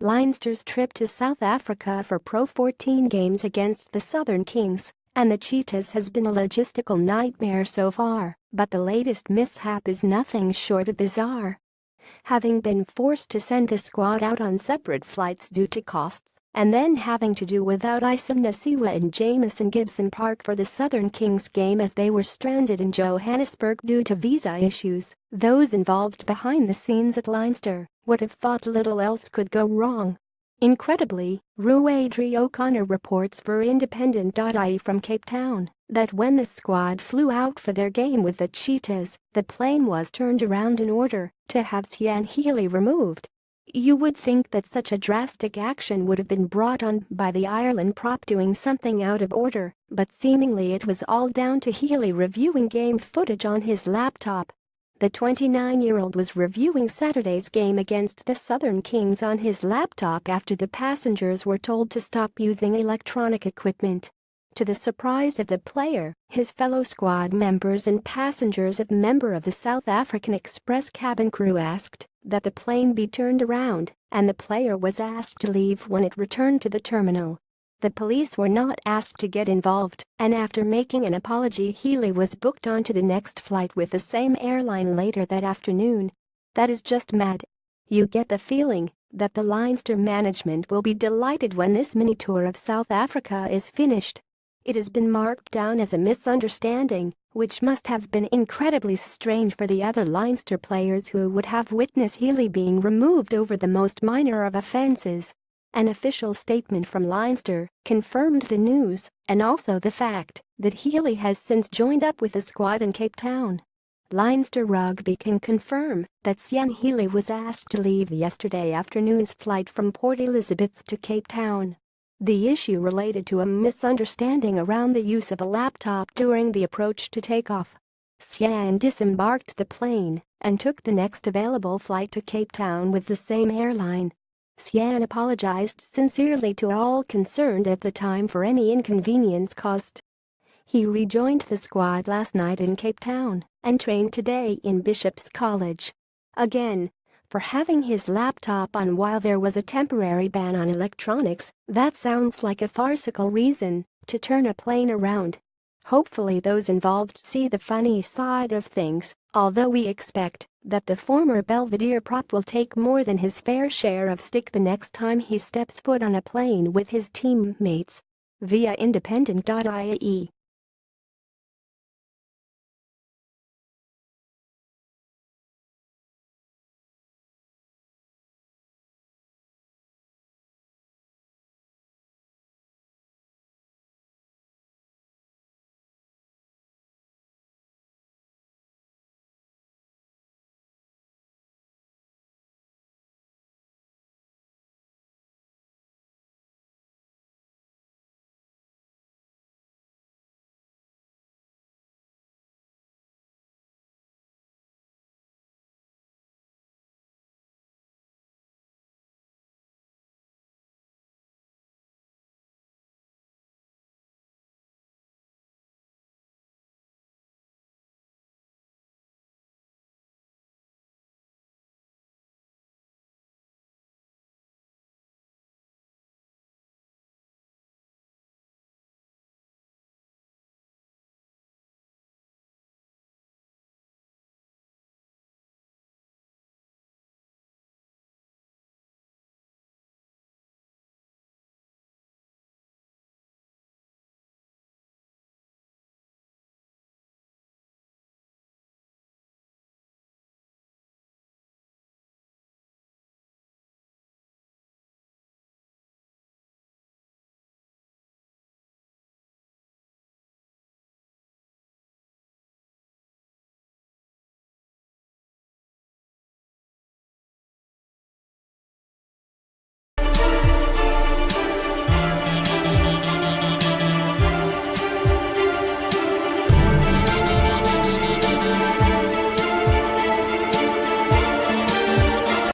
Leinsters' trip to South Africa for Pro 14 games against the Southern Kings and the Cheetas has been a logistical nightmare so far, but the latest mishap is nothing short of bizarre. Having been forced to send the squad out on separate flights due to costs, and then having to do without Issa Nasiwa and Jamison Gibson Park for the Southern Kings game as they were stranded in Johannesburg due to visa issues, those involved behind the scenes at Leinster would have thought little else could go wrong. Incredibly, Ruaidri O'Connor reports for Independent.ie from Cape Town that when the squad flew out for their game with the Cheetas, the plane was turned around in order to have Cian healy removed. You would think that such a drastic action would have been brought on by the Ireland prop doing something out of order, but seemingly it was all down to Healy reviewing game footage on his laptop. The 29-year-old was reviewing Saturday's game against the Southern Kings on his laptop after the passengers were told to stop using electronic equipment. To the surprise of the player, his fellow squad members and passengers, a member of the South African Express cabin crew asked that the plane be turned around, and the player was asked to leave when it returned to the terminal. The police were not asked to get involved, and after making an apology, Healy was booked onto the next flight with the same airline later that afternoon. That is just mad. You get the feeling that the Leinster management will be delighted when this mini tour of South Africa is finished. It has been marked down as a misunderstanding, which must have been incredibly strange for the other Leinster players who would have witnessed Healy being removed over the most minor of offences. An official statement from Leinster confirmed the news and also the fact that Healy has since joined up with the squad in Cape Town. Leinster Rugby can confirm that Cian Healy was asked to leave yesterday afternoon's flight from Port Elizabeth to Cape Town. The issue related to a misunderstanding around the use of a laptop during the approach to takeoff. Cian disembarked the plane and took the next available flight to Cape Town with the same airline. Cian apologized sincerely to all concerned at the time for any inconvenience caused. He rejoined the squad last night in Cape Town and trained today in Bishop's College. Again, for having his laptop on while there was a temporary ban on electronics, that sounds like a farcical reason to turn a plane around. Hopefully those involved see the funny side of things, although we expect that the former Belvedere prop will take more than his fair share of stick the next time he steps foot on a plane with his teammates. Via Independent.ie